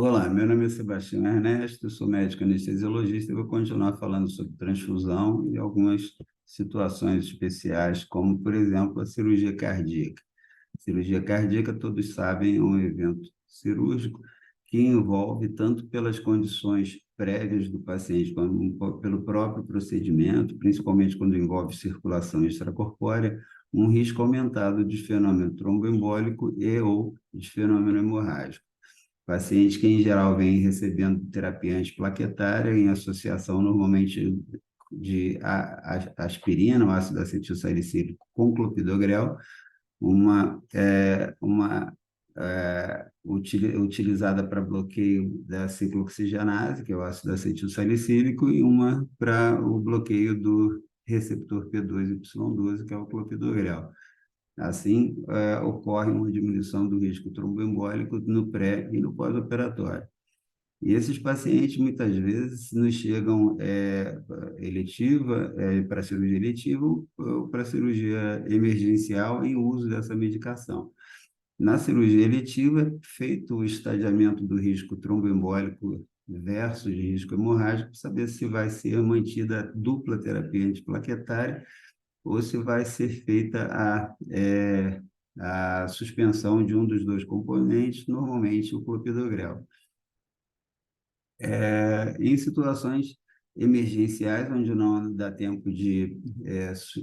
Olá, meu nome é Sebastião Ernesto, sou médico anestesiologista e vou continuar falando sobre transfusão e algumas situações especiais, como, por exemplo, a cirurgia cardíaca. Cirurgia cardíaca, todos sabem, é um evento cirúrgico que envolve, tanto pelas condições prévias do paciente, como pelo próprio procedimento, principalmente quando envolve circulação extracorpórea, um risco aumentado de fenômeno tromboembólico e ou de fenômeno hemorrágico. Pacientes que, em geral, vêm recebendo terapia antiplaquetária em associação, normalmente, de aspirina, o ácido acetilsalicílico, com clopidogrel, utilizada para bloqueio da ciclooxigenase, que é o ácido acetilsalicílico, e uma para o bloqueio do receptor P2Y12, que é o clopidogrel. Assim, ocorre uma diminuição do risco tromboembólico no pré e no pós-operatório. E esses pacientes, muitas vezes, nos chegam eletiva, para cirurgia eletiva ou para cirurgia emergencial em uso dessa medicação. Na cirurgia eletiva, feito o estadiamento do risco tromboembólico versus risco hemorrágico, saber se vai ser mantida a dupla terapia antiplaquetária ou se vai ser feita a suspensão de um dos dois componentes, normalmente o clopidogrel. Em situações emergenciais, onde não dá tempo de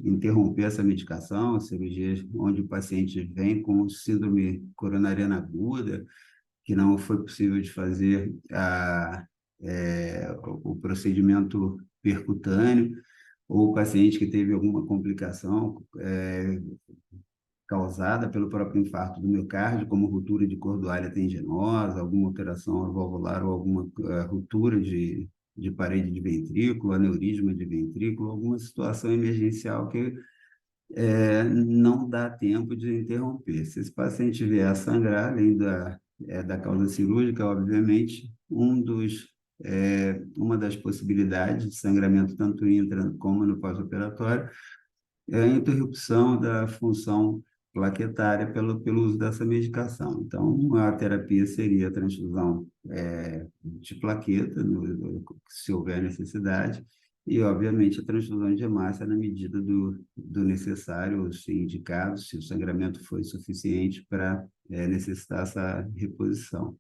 interromper essa medicação, cirurgias onde o paciente vem com síndrome coronariana aguda, que não foi possível de fazer o procedimento percutâneo, ou o paciente que teve alguma complicação causada pelo próprio infarto do miocárdio, como ruptura de cordoalha tendinosa, alguma alteração valvular ou alguma ruptura de parede de ventrículo, aneurisma de ventrículo, alguma situação emergencial que não dá tempo de interromper. Se esse paciente vier a sangrar, além da causa cirúrgica, obviamente, uma das possibilidades de sangramento tanto intra como no pós-operatório é a interrupção da função plaquetária pelo uso dessa medicação. Então, a terapia seria a transfusão de plaqueta, se houver necessidade, e, obviamente, a transfusão de hemácia na medida do necessário, se indicado, se o sangramento foi suficiente para necessitar essa reposição.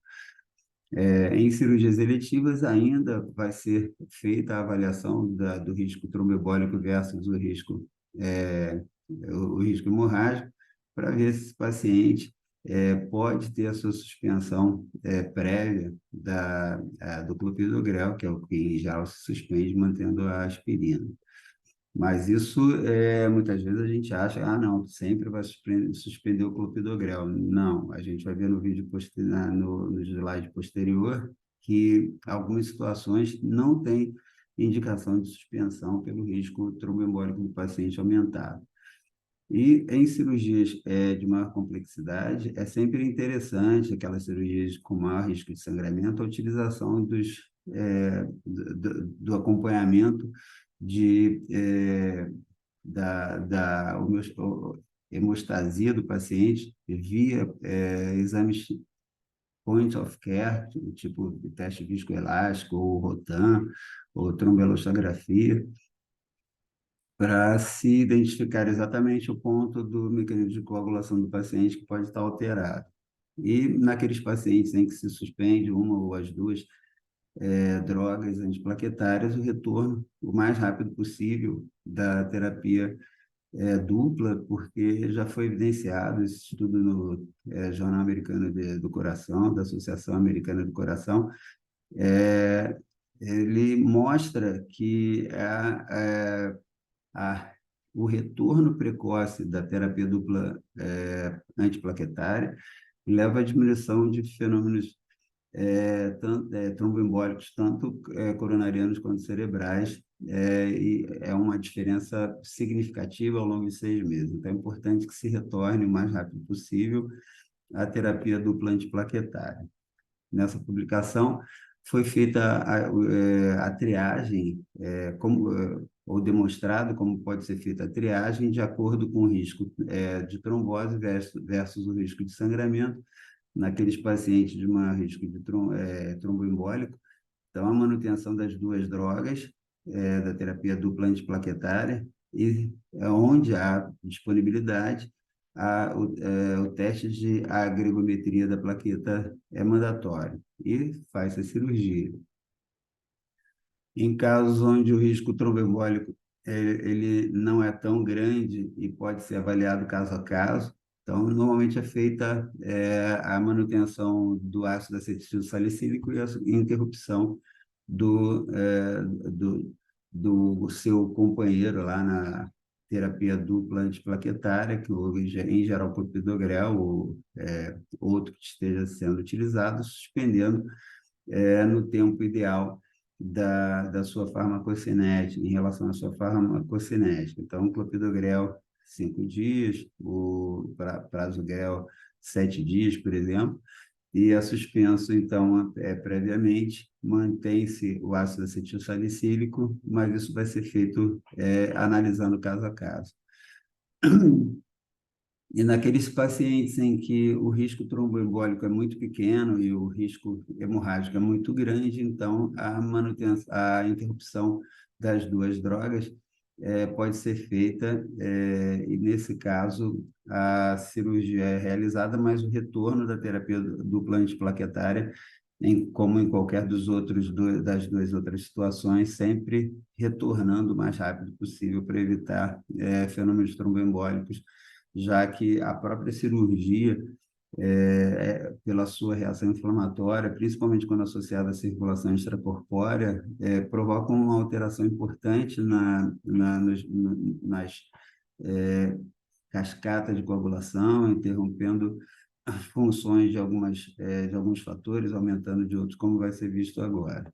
Em cirurgias eletivas, ainda vai ser feita a avaliação do risco tromboembólico versus o risco hemorrágico, para ver se esse paciente pode ter a sua suspensão prévia do clopidogrel, que é o que em geral se suspende mantendo a aspirina. Mas isso, muitas vezes a gente acha, não, sempre vai suspender o clopidogrel. Não, a gente vai ver no vídeo no slide posterior que algumas situações não têm indicação de suspensão pelo risco tromboembólico do paciente aumentado. E em cirurgias de maior complexidade, é sempre interessante, aquelas cirurgias com maior risco de sangramento, a utilização do acompanhamento de, da hemostasia do paciente via exames point of care, tipo teste viscoelástico, ou Rotan, ou tromboelastografia, para se identificar exatamente o ponto do mecanismo de coagulação do paciente que pode estar alterado. E naqueles pacientes em que se suspende uma ou as duas drogas antiplaquetárias, o retorno o mais rápido possível da terapia dupla, porque já foi evidenciado esse estudo no Jornal Americano do Coração, da Associação Americana do Coração. Ele mostra que a, o retorno precoce da terapia dupla antiplaquetária leva à diminuição de fenômenos tromboembólicos, tanto coronarianos quanto cerebrais, e é uma diferença significativa ao longo de 6 meses. Então, é importante que se retorne o mais rápido possível à terapia dupla antiplaquetária. Nessa publicação, foi feita a triagem, ou demonstrado como pode ser feita a triagem de acordo com o risco de trombose versus o risco de sangramento, naqueles pacientes de maior risco de tromboembólico. Então, a manutenção das duas drogas, da terapia dupla antiplaquetária, e onde há disponibilidade, o teste de agregometria da plaqueta é mandatório e faz a cirurgia. Em casos onde o risco tromboembólico ele não é tão grande e pode ser avaliado caso a caso, então normalmente é feita a manutenção do ácido acetil salicílico e a interrupção do, é, do, do seu companheiro lá na terapia dupla antiplaquetária, que em geral clopidogrel ou outro que esteja sendo utilizado, suspendendo no tempo ideal da sua farmacocinética, em relação à sua farmacocinética. Então, clopidogrel, 5 dias, o prasugrel, 7 dias, por exemplo, e é suspenso, então, previamente, mantém-se o ácido acetil salicílico, mas isso vai ser feito analisando caso a caso. E naqueles pacientes em que o risco tromboembólico é muito pequeno e o risco hemorrágico é muito grande, então a manutenção, a interrupção das duas drogas pode ser feita, e nesse caso a cirurgia é realizada, mas o retorno da terapia dupla antiplaquetária, como em qualquer das duas outras situações, sempre retornando o mais rápido possível para evitar fenômenos tromboembólicos, já que a própria cirurgia, pela sua reação inflamatória, principalmente quando associada à circulação extracorpórea, provoca uma alteração importante nas cascatas de coagulação, interrompendo as funções de alguns fatores, aumentando de outros, como vai ser visto agora.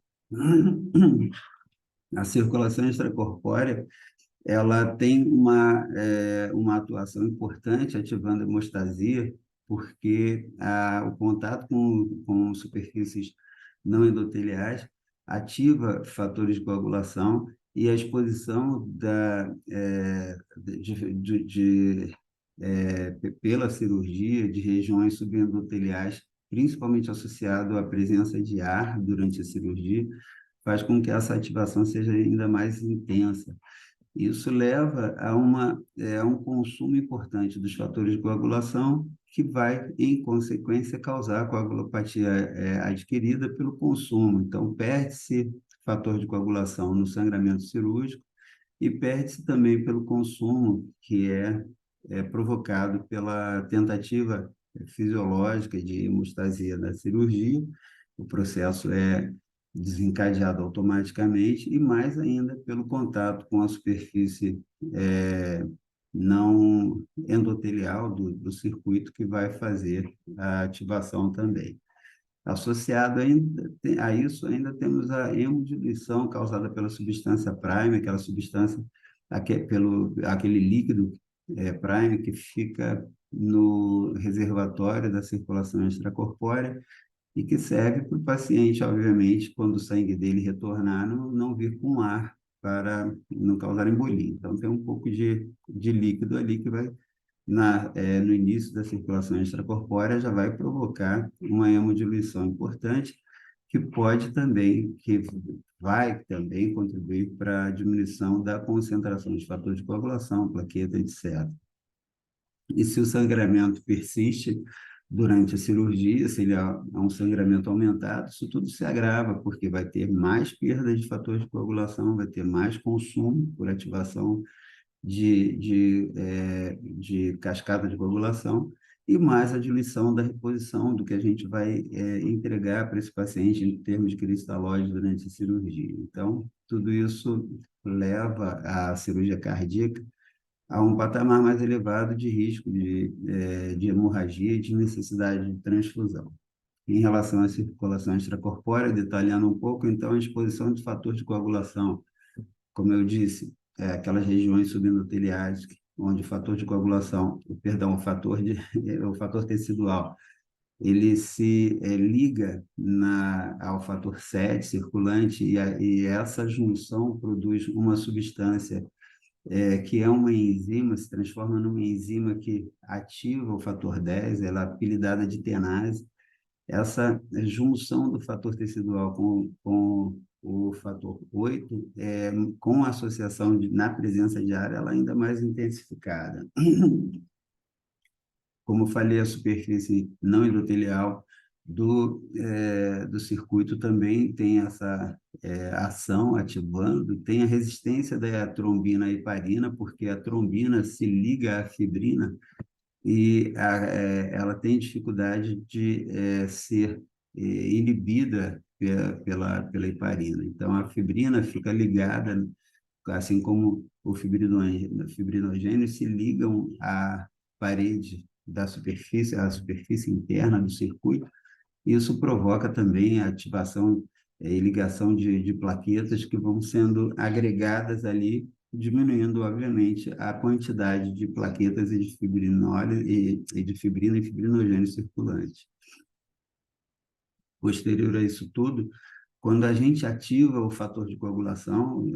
A circulação extracorpórea ela tem uma atuação importante ativando a hemostasia, porque o contato com superfícies não endoteliais ativa fatores de coagulação e a exposição pela cirurgia de regiões subendoteliais, principalmente associado à presença de ar durante a cirurgia, faz com que essa ativação seja ainda mais intensa. Isso leva a um consumo importante dos fatores de coagulação, que vai, em consequência, causar a coagulopatia adquirida pelo consumo. Então, perde-se fator de coagulação no sangramento cirúrgico e perde-se também pelo consumo, que é provocado pela tentativa fisiológica de hemostasia da cirurgia. O processo é desencadeado automaticamente e mais ainda pelo contato com a superfície não endotelial do circuito que vai fazer a ativação também. Associado a isso, ainda temos a hemodiluição causada pela substância prime, aquela substância, aquele líquido prime que fica no reservatório da circulação extracorpórea e que serve para o paciente, obviamente, quando o sangue dele retornar, não vir com ar para não causar embolia. Então, tem um pouco de líquido ali que vai, no início da circulação extracorpórea, já vai provocar uma hemodiluição importante, que vai também contribuir para a diminuição da concentração de fatores de coagulação, plaqueta, etc. E se o sangramento persiste durante a cirurgia, se ele é um sangramento aumentado, isso tudo se agrava, porque vai ter mais perda de fatores de coagulação, vai ter mais consumo por ativação de cascata de coagulação e mais a diluição da reposição do que a gente vai entregar para esse paciente em termos de cristalóide durante a cirurgia. Então, tudo isso leva à cirurgia cardíaca a um patamar mais elevado de risco de hemorragia e de necessidade de transfusão. Em relação à circulação extracorpórea, detalhando um pouco, então, a exposição de fator de coagulação, como eu disse, aquelas regiões subendoteliais, onde o fator de coagulação, perdão, o fator tecidual, ele se liga ao fator 7 circulante e essa junção produz uma substância que é uma enzima, se transforma numa enzima que ativa o fator 10, ela é apelidada de tenase, essa junção do fator tecidual com o fator 8, com a associação na presença diária, ela é ainda mais intensificada. Como eu falei, a superfície não endotelial do circuito também tem essa ação ativando, tem a resistência da trombina à heparina, porque a trombina se liga à fibrina e ela tem dificuldade de ser inibida pela heparina. Então, a fibrina fica ligada, assim como o fibrinogênio se ligam à parede da superfície, à superfície interna do circuito. Isso provoca também a ativação e ligação de plaquetas que vão sendo agregadas ali, diminuindo, obviamente, a quantidade de plaquetas e de fibrinólise e de fibrina e fibrinogênio circulante. Posterior a isso tudo, quando a gente ativa o fator de coagulação,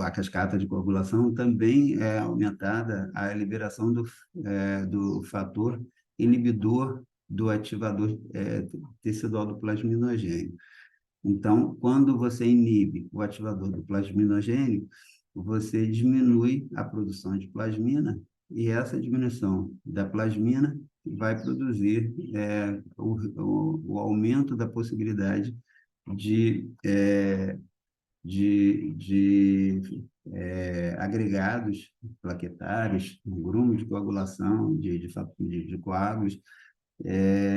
a cascata de coagulação, também é aumentada a liberação do fator inibidor do ativador tecidual do plasminogênio. Então, quando você inibe o ativador do plasminogênio, você diminui a produção de plasmina e essa diminuição da plasmina vai produzir o aumento da possibilidade de, agregados plaquetários, grumos de coagulação, de coágulos,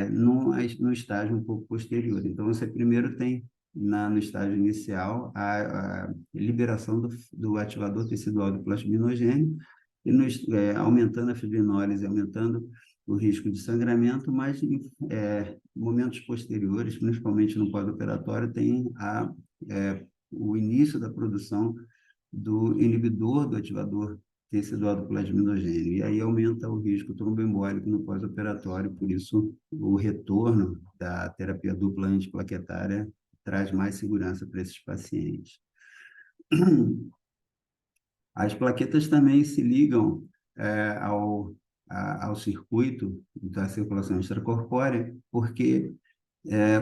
no estágio um pouco posterior. Então, você primeiro tem, no estágio inicial, a liberação do ativador tecidual do plasminogênio, e aumentando a fibrinólise, aumentando o risco de sangramento, mas em momentos posteriores, principalmente no pós-operatório, tem o início da produção do inibidor do ativador tecidual do plasminogênio, e aí aumenta o risco tromboembólico no pós-operatório, por isso o retorno da terapia dupla antiplaquetária traz mais segurança para esses pacientes. As plaquetas também se ligam ao circuito da circulação extracorpórea, porque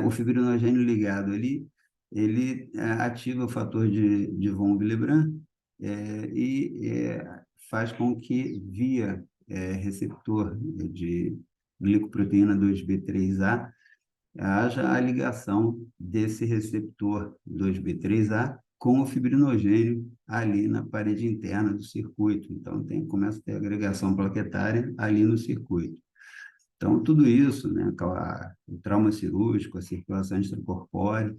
o fibrinogênio ligado ali, ele ativa o fator de von Willebrand e faz com que, via receptor de glicoproteína 2B3A, haja a ligação desse receptor 2B3A com o fibrinogênio ali na parede interna do circuito. Então, começa a ter agregação plaquetária ali no circuito. Então, tudo isso, né, o trauma cirúrgico, a circulação extracorpórea,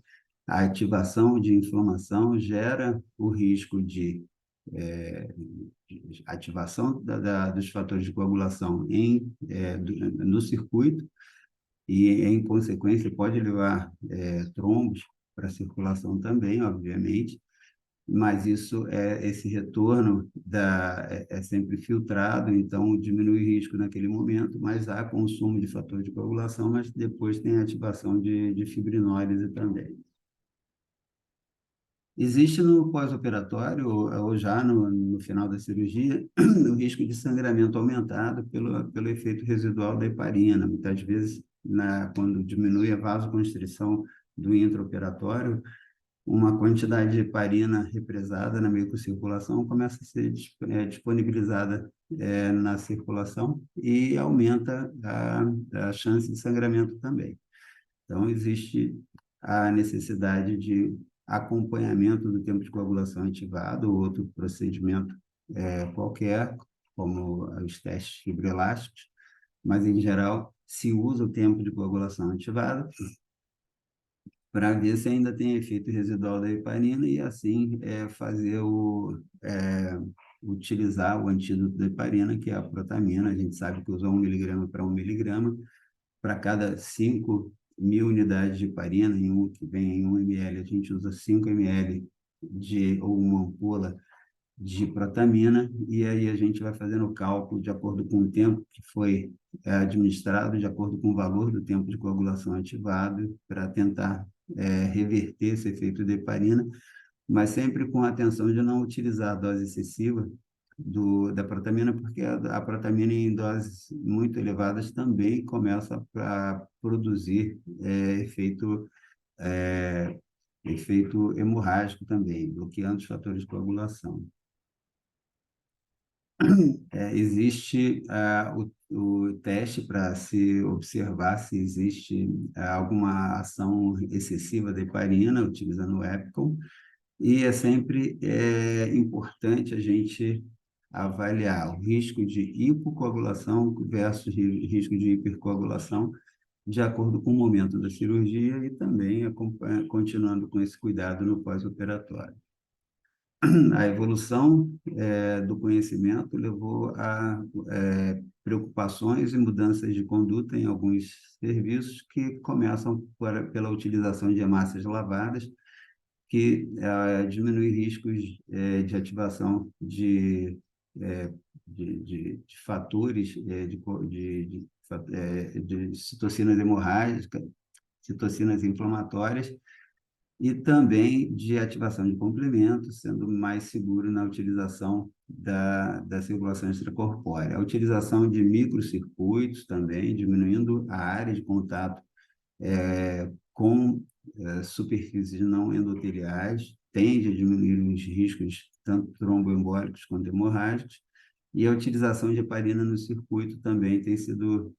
a ativação de inflamação gera o risco de ativação dos fatores de coagulação no circuito e, em consequência, pode levar trombos para a circulação também, obviamente, mas esse retorno é sempre filtrado, então diminui o risco naquele momento, mas há consumo de fator de coagulação, mas depois tem a ativação de fibrinólise também. Existe no pós-operatório, ou já no final da cirurgia, o risco de sangramento aumentado pelo efeito residual da heparina. Muitas vezes, quando diminui a vasoconstrição do intraoperatório, uma quantidade de heparina represada na microcirculação começa a ser disponibilizada na circulação e aumenta a chance de sangramento também. Então, existe a necessidade de acompanhamento do tempo de coagulação ativado, ou outro procedimento qualquer, como os testes fibroelásticos, mas, em geral, se usa o tempo de coagulação ativado para ver se ainda tem efeito residual da heparina e, assim, utilizar o antídoto da heparina, que é a protamina. A gente sabe que usa 1 miligrama para 1 miligrama. Para cada 5.000 unidades de heparina, que vem em 1 ml, a gente usa 5 ml ou uma ampola de protamina, e aí a gente vai fazendo o cálculo de acordo com o tempo que foi administrado, de acordo com o valor do tempo de coagulação ativado, para tentar reverter esse efeito de heparina, mas sempre com a atenção de não utilizar a dose excessiva, da protamina, porque a protamina em doses muito elevadas também começa a produzir é, efeito hemorrágico também, bloqueando os fatores de coagulação. Existe o teste para se observar se existe alguma ação excessiva da heparina, utilizando o EPICOM, e é sempre importante a gente avaliar o risco de hipocoagulação versus risco de hipercoagulação, de acordo com o momento da cirurgia e também continuando com esse cuidado no pós-operatório. A evolução do conhecimento levou a preocupações e mudanças de conduta em alguns serviços que começam pela utilização de hemácias lavadas, que diminui riscos de ativação de fatores de citocinas hemorrágicas, citocinas inflamatórias, e também de ativação de complementos, sendo mais seguro na utilização da circulação extracorpórea. A utilização de microcircuitos também, diminuindo a área de contato com superfícies não endoteliais, tende a diminuir os riscos tanto tromboembólicos quanto hemorrágicos, e a utilização de heparina no circuito também tem sido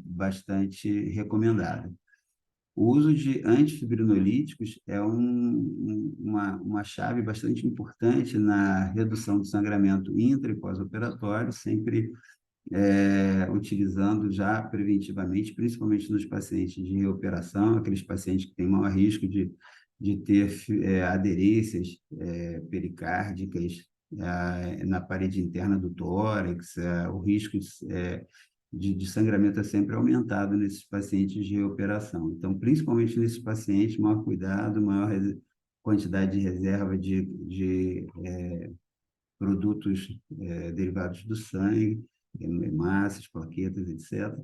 bastante recomendada. O uso de antifibrinolíticos é uma chave bastante importante na redução do sangramento intra e pós-operatório, sempre utilizando já preventivamente, principalmente nos pacientes de reoperação, aqueles pacientes que têm maior risco de ter aderências pericárdicas na parede interna do tórax, o risco de sangramento é sempre aumentado nesses pacientes de reoperação. Então, principalmente nesses pacientes, maior cuidado, maior quantidade de reserva de produtos derivados do sangue, hemácias, plaquetas, etc.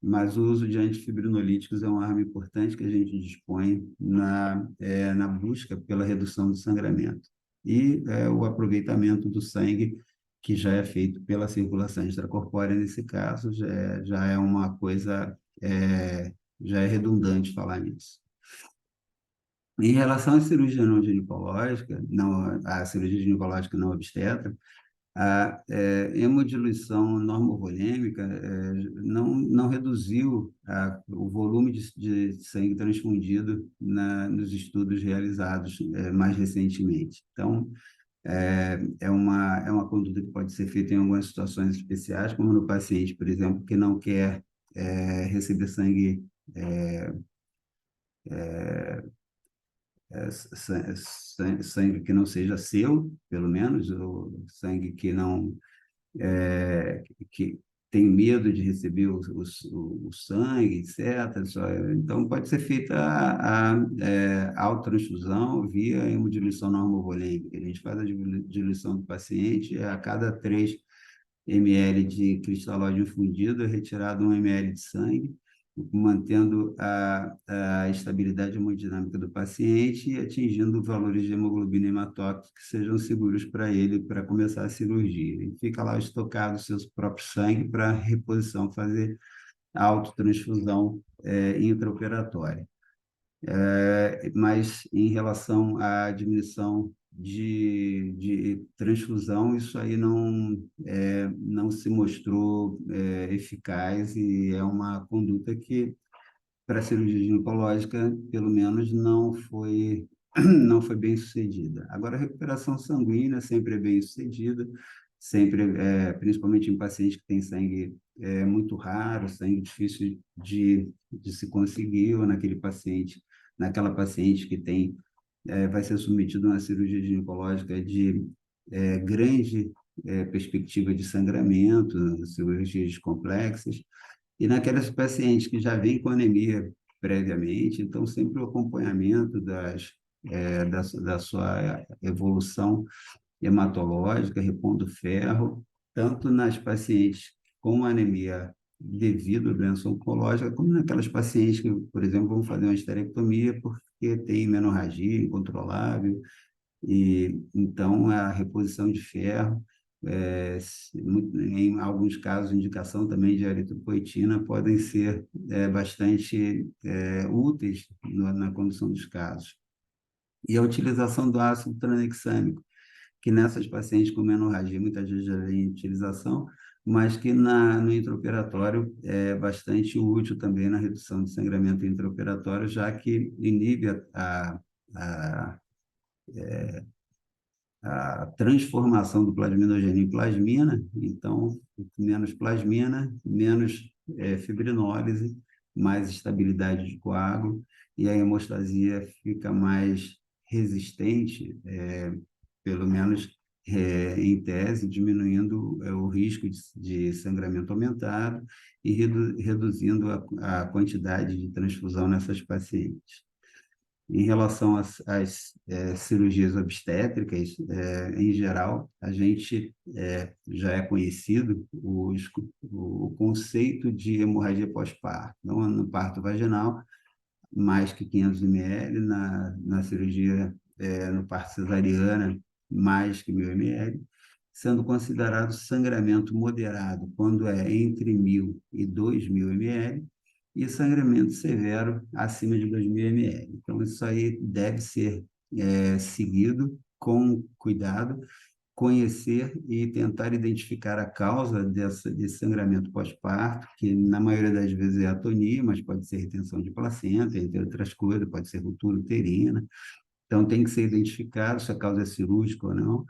Mas o uso de antifibrinolíticos é uma arma importante que a gente dispõe na busca pela redução do sangramento. E o aproveitamento do sangue, que já é feito pela circulação extracorpórea, nesse caso, já é uma coisa, já é redundante falar nisso. Em relação à cirurgia não ginecológica, a cirurgia ginecológica não obstetra, a hemodiluição normovolêmica não reduziu o volume de sangue transfundido nos estudos realizados mais recentemente. Então, é uma conduta que pode ser feita em algumas situações especiais, como no paciente, por exemplo, que não quer receber sangue sangue que não seja seu, pelo menos, ou sangue que não que tem medo de receber o sangue, etc. Então, pode ser feita a autotransfusão via hemodiluição normovolêmica. A gente faz a diluição do paciente a cada 3 ml de cristalóide infundido, é retirado 1 ml de sangue, mantendo a estabilidade hemodinâmica do paciente e atingindo valores de hemoglobina hematócrita que sejam seguros para ele para começar a cirurgia. Ele fica lá estocado o seu próprio sangue para reposição, fazer a autotransfusão intraoperatória. Mas em relação à diminuição de transfusão, isso aí não se mostrou eficaz e é uma conduta que, para a cirurgia ginecológica, pelo menos, não foi bem sucedida. Agora, a recuperação sanguínea sempre é bem sucedida, sempre, principalmente em pacientes que têm sangue muito raro, sangue difícil de se conseguir, ou naquela paciente que vai ser submetido a uma cirurgia ginecológica de grande perspectiva de sangramento, cirurgias complexas, e naquelas pacientes que já vêm com anemia previamente, então sempre o acompanhamento da sua evolução hematológica, repondo ferro, tanto nas pacientes com anemia devido à doença oncológica, como naquelas pacientes que, por exemplo, vão fazer uma esterectomia porque tem menorragia incontrolável, e então a reposição de ferro em alguns casos, indicação também de eritropoetina podem ser bastante úteis na condução dos casos. E a utilização do ácido tranexâmico, que nessas pacientes com menorragia muitas vezes já vem em utilização, mas que no intraoperatório é bastante útil também na redução de sangramento intraoperatório, já que inibe a, a transformação do plasminogênio em plasmina, então, menos plasmina, menos fibrinólise, mais estabilidade de coágulo, e a hemostasia fica mais resistente, pelo menos em tese, diminuindo o risco de sangramento aumentado e reduzindo a quantidade de transfusão nessas pacientes. Em relação às cirurgias obstétricas, em geral, a gente já é conhecido o conceito de hemorragia pós-parto, não no parto vaginal, mais que 500 ml, na cirurgia no parto cesariana, mais que 1.000 ml, sendo considerado sangramento moderado quando é entre 1.000 e 2.000 ml, e sangramento severo acima de 2.000 ml. Então, isso aí deve ser seguido com cuidado, conhecer e tentar identificar a causa desse sangramento pós-parto, que na maioria das vezes é atonia, mas pode ser retenção de placenta, entre outras coisas, pode ser ruptura uterina. Então, tem que ser identificado se a causa é cirúrgica ou não,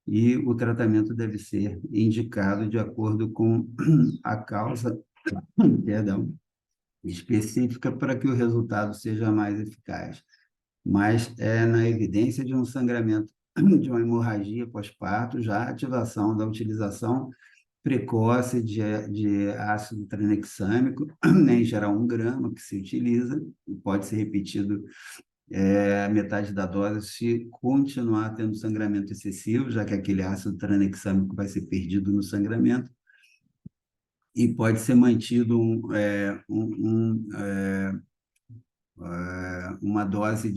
e o tratamento deve ser indicado de acordo com a causa, perdão, específica para que o resultado seja mais eficaz. Mas é na evidência de um sangramento, de uma hemorragia pós-parto, já a ativação da utilização precoce de ácido tranexâmico, em geral 1 grama que se utiliza, pode ser repetido metade da dose se continuar tendo sangramento excessivo, já que aquele ácido tranexâmico vai ser perdido no sangramento, e pode ser mantido uma dose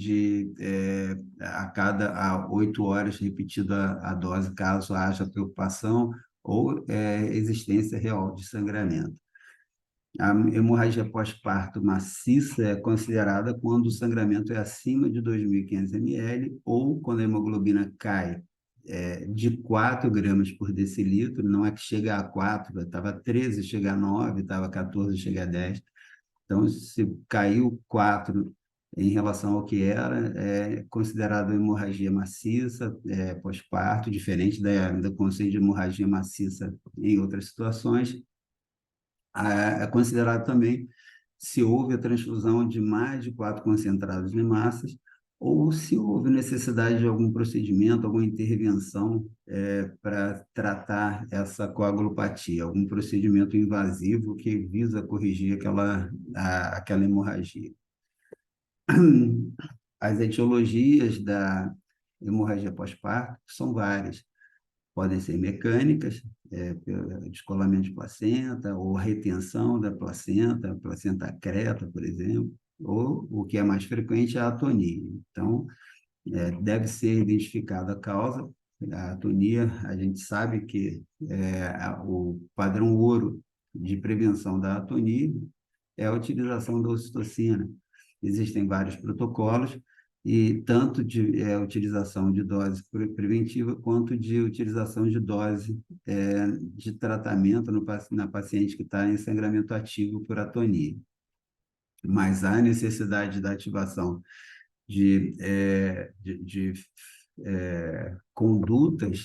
a cada 8 horas, repetida a dose, caso haja preocupação ou existência real de sangramento. A hemorragia pós-parto maciça é considerada quando o sangramento é acima de 2.500 ml ou quando a hemoglobina cai de 4 gramas por decilitro, não é que chega a 4, estava 13, chega a 9, estava 14, chega a 10. Então, se caiu 4 em relação ao que era, é considerado hemorragia maciça, pós-parto, diferente do conceito de hemorragia maciça em outras situações. É considerado também se houve a transfusão de mais de 4 concentrados de massas ou se houve necessidade de algum procedimento, alguma intervenção para tratar essa coagulopatia, algum procedimento invasivo que visa corrigir aquela hemorragia. As etiologias da hemorragia pós-parto são várias. Podem ser mecânicas, descolamento de placenta, ou retenção da placenta, placenta acreta, por exemplo, ou o que é mais frequente é a atonia. Então, deve ser identificada a causa. A atonia, a gente sabe que o padrão ouro de prevenção da atonia é a utilização da ocitocina. Existem vários protocolos, e tanto de utilização de dose preventiva quanto de utilização de dose de tratamento na paciente que está em sangramento ativo por atonia. Mas há necessidade da ativação de condutas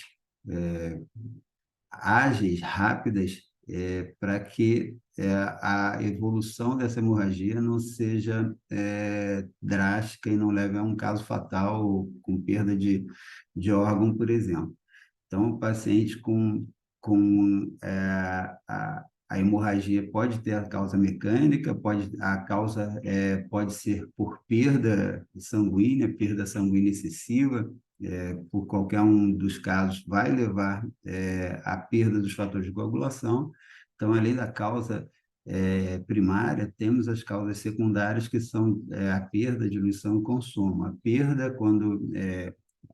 ágeis, rápidas, para que a evolução dessa hemorragia não seja drástica e não leve a um caso fatal com perda de órgão, por exemplo. Então, o paciente com a hemorragia pode ter a causa mecânica, a causa pode ser por perda sanguínea excessiva, por qualquer um dos casos, vai levar à perda dos fatores de coagulação. Então, além da causa primária, temos as causas secundárias, que são a perda, diluição e consumo. A perda, quando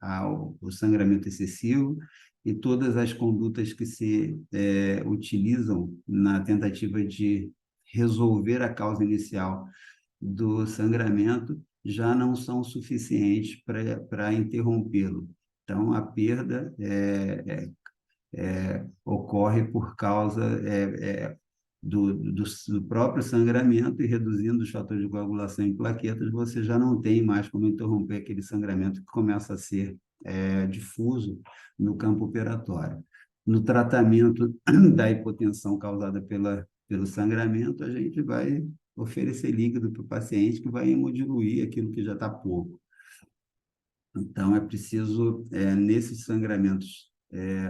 há o sangramento excessivo, e todas as condutas que se utilizam na tentativa de resolver a causa inicial do sangramento já não são suficientes para interrompê-lo. Então, a perda ocorre por causa do próprio sangramento, e reduzindo os fatores de coagulação em plaquetas, você já não tem mais como interromper aquele sangramento que começa a ser difuso no campo operatório. No tratamento da hipotensão causada pelo sangramento, a gente vai oferecer líquido para o paciente que vai hemodiluir aquilo que já está pouco. Então, é preciso, nesses sangramentos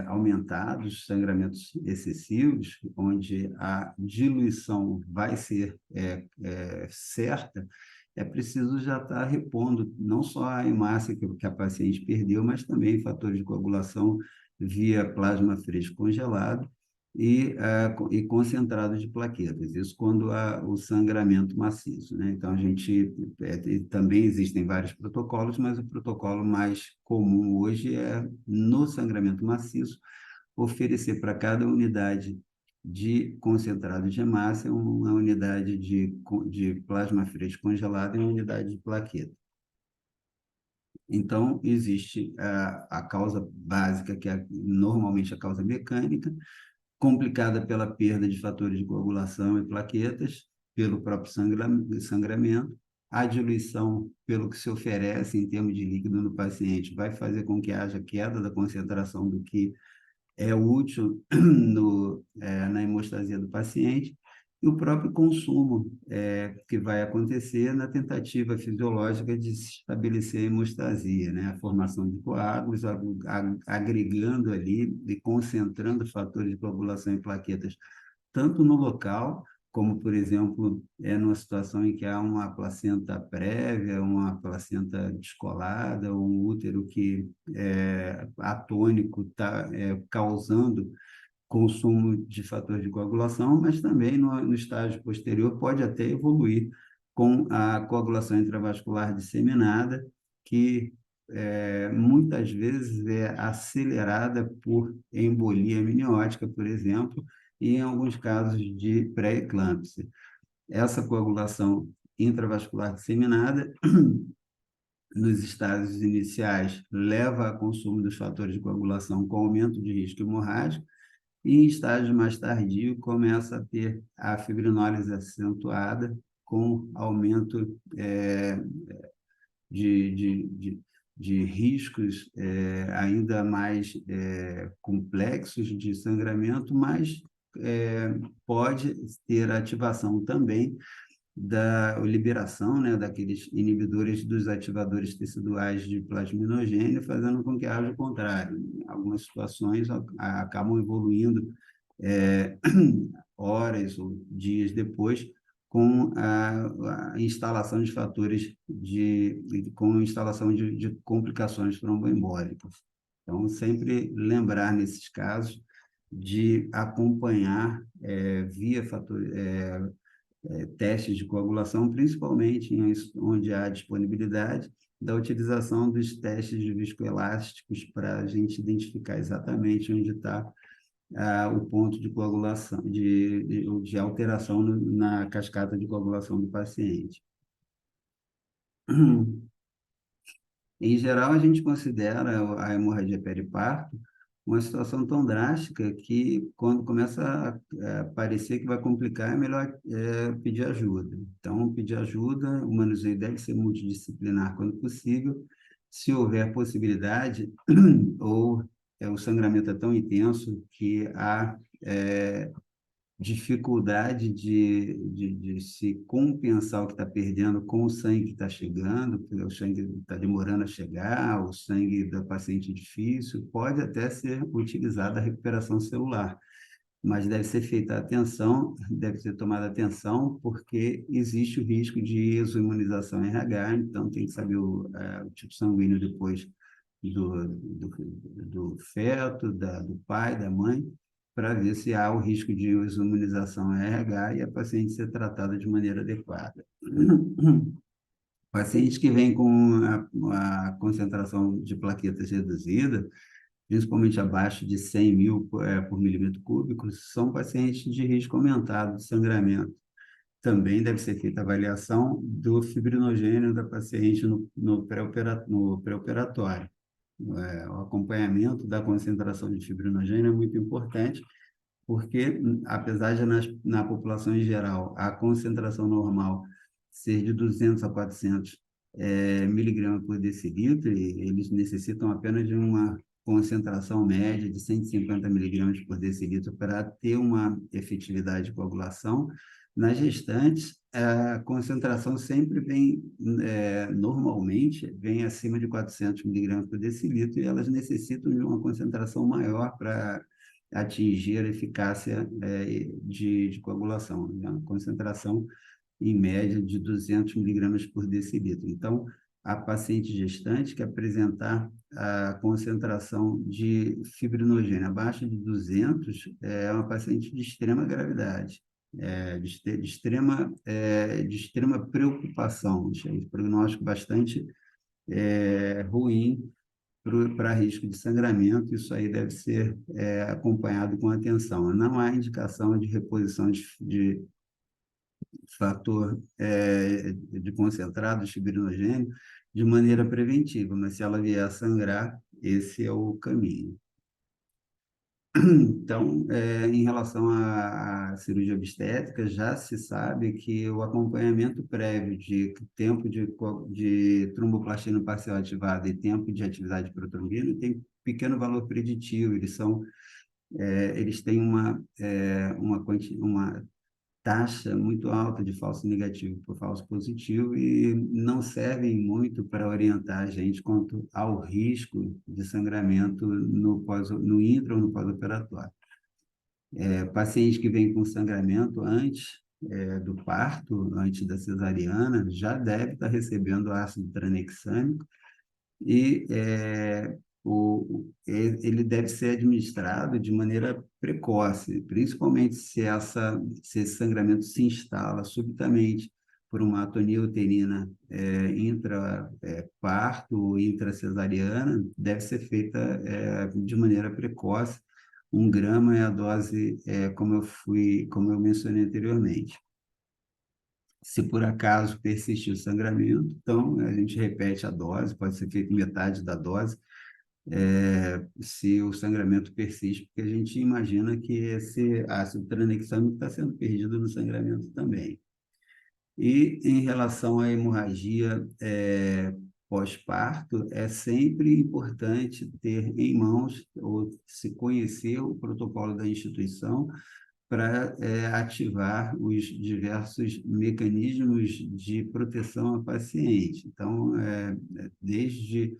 aumentados, sangramentos excessivos, onde a diluição vai ser certa, é preciso já estar repondo não só a hemácia que a paciente perdeu, mas também fatores de coagulação via plasma fresco congelado e concentrado de plaquetas. Isso quando há o sangramento maciço, né? Então, também existem vários protocolos, mas o protocolo mais comum hoje é, no sangramento maciço, oferecer para cada unidade de concentrado de hemácia uma unidade de plasma fresco congelado e uma unidade de plaqueta. Então, existe a causa básica, que é normalmente a causa mecânica, complicada pela perda de fatores de coagulação e plaquetas, pelo próprio sangramento. A diluição, pelo que se oferece em termos de líquido no paciente, vai fazer com que haja queda da concentração do que é útil na hemostasia do paciente, e o próprio consumo que vai acontecer na tentativa fisiológica de se estabelecer a hemostasia, né? A formação de coágulos, agregando ali e concentrando fatores de coagulação em plaquetas, tanto no local, como, por exemplo, numa situação em que há uma placenta prévia, uma placenta descolada, um útero que atônico está causando consumo de fatores de coagulação, mas também no estágio posterior pode até evoluir com a coagulação intravascular disseminada, que muitas vezes é acelerada por embolia amniótica, por exemplo, e em alguns casos de pré-eclâmpsia. Essa coagulação intravascular disseminada, nos estágios iniciais, leva a consumo dos fatores de coagulação com aumento de risco hemorrágico, e em estágio mais tardio começa a ter a fibrinólise acentuada, com aumento de, de, de, de riscos ainda mais complexos de sangramento, mas pode ter ativação também da liberação, né, daqueles inibidores dos ativadores teciduais de plasminogênio, fazendo com que haja o contrário. Algumas situações acabam evoluindo horas ou dias depois, com a instalação de fatores com instalação de complicações tromboembólicas. Então, sempre lembrar, nesses casos, de acompanhar via testes de coagulação, principalmente onde há disponibilidade, da utilização dos testes de viscoelásticos para a gente identificar exatamente onde está o ponto de coagulação, de alteração na cascata de coagulação do paciente. Em geral, a gente considera a hemorragia periparto uma situação tão drástica que, quando começa a parecer que vai complicar, é melhor pedir ajuda. Então, pedir ajuda, o manuseio deve ser multidisciplinar quando possível. Se houver possibilidade, ou o sangramento é tão intenso que há dificuldade de se compensar o que está perdendo com o sangue que está chegando, porque o sangue está demorando a chegar, o sangue da paciente é difícil, pode até ser utilizada a recuperação celular, mas deve ser feita atenção, deve ser tomada atenção, porque existe o risco de exoimunização RH, então tem que saber o tipo sanguíneo depois do feto, do pai, da mãe, para ver se há o risco de exomunização RH e a paciente ser tratada de maneira adequada. Pacientes que vêm com a concentração de plaquetas reduzida, principalmente abaixo de 100 mil por milímetro cúbico, são pacientes de risco aumentado de sangramento. Também deve ser feita a avaliação do fibrinogênio da paciente no pré-operatório. O acompanhamento da concentração de fibrinogênio é muito importante, porque, apesar de na população em geral a concentração normal ser de 200 a 400 miligramas por decilitro, e eles necessitam apenas de uma concentração média de 150 miligramas por decilitro para ter uma efetividade de coagulação. Nas gestantes, a concentração sempre vem, normalmente, vem acima de 400 miligramas por decilitro, e elas necessitam de uma concentração maior para atingir a eficácia de coagulação, né? Uma concentração em média de 200 miligramas por decilitro. Então, a paciente gestante que apresentar a concentração de fibrinogênio abaixo de 200 é uma paciente de extrema gravidade, de extrema preocupação, de prognóstico bastante ruim para risco de sangramento. Isso aí deve ser acompanhado com atenção. Não há indicação de reposição de fator de concentrado de fibrinogênio de maneira preventiva, mas se ela vier a sangrar, esse é o caminho. Então, em relação à cirurgia obstétrica, já se sabe que o acompanhamento prévio de tempo de tromboplastina parcial ativada e tempo de atividade protrombina tem pequeno valor preditivo. Eles têm uma taxa muito alta de falso negativo por falso positivo e não servem muito para orientar a gente quanto ao risco de sangramento no intra ou no pós-operatório. Paciente que vem com sangramento antes do parto, antes da cesariana, já deve estar recebendo ácido tranexâmico e ele deve ser administrado de maneira precoce, principalmente se esse sangramento se instala subitamente por uma atonia uterina intra-parto ou intracesariana, deve ser feita de maneira precoce. 1 grama é a dose, como eu mencionei anteriormente. Se por acaso persistir o sangramento, então a gente repete a dose, pode ser feito metade da dose, se o sangramento persiste, porque a gente imagina que esse ácido tranexâmico está sendo perdido no sangramento também. E em relação à hemorragia pós-parto, é sempre importante ter em mãos ou se conhecer o protocolo da instituição para ativar os diversos mecanismos de proteção ao paciente. Então, desde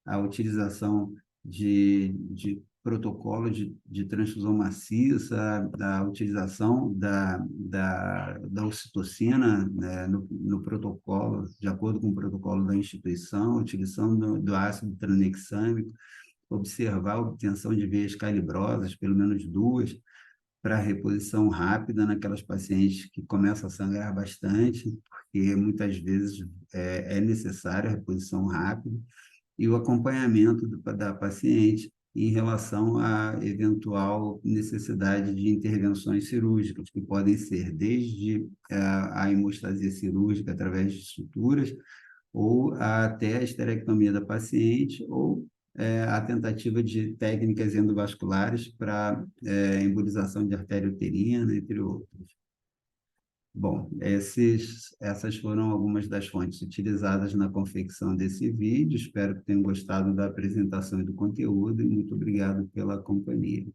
a utilização de protocolo de transfusão maciça, da utilização da ocitocina, né, no protocolo, de acordo com o protocolo da instituição, a utilização do ácido tranexâmico, observar a obtenção de veias calibrosas, pelo menos 2, para reposição rápida naquelas pacientes que começam a sangrar bastante, porque muitas vezes é necessária a reposição rápida, e o acompanhamento da paciente em relação à eventual necessidade de intervenções cirúrgicas, que podem ser desde a hemostasia cirúrgica através de suturas, ou até a esterectomia da paciente, ou a tentativa de técnicas endovasculares para embolização de artéria uterina, entre outros. Bom, essas foram algumas das fontes utilizadas na confecção desse vídeo. Espero que tenham gostado da apresentação e do conteúdo, e muito obrigado pela companhia.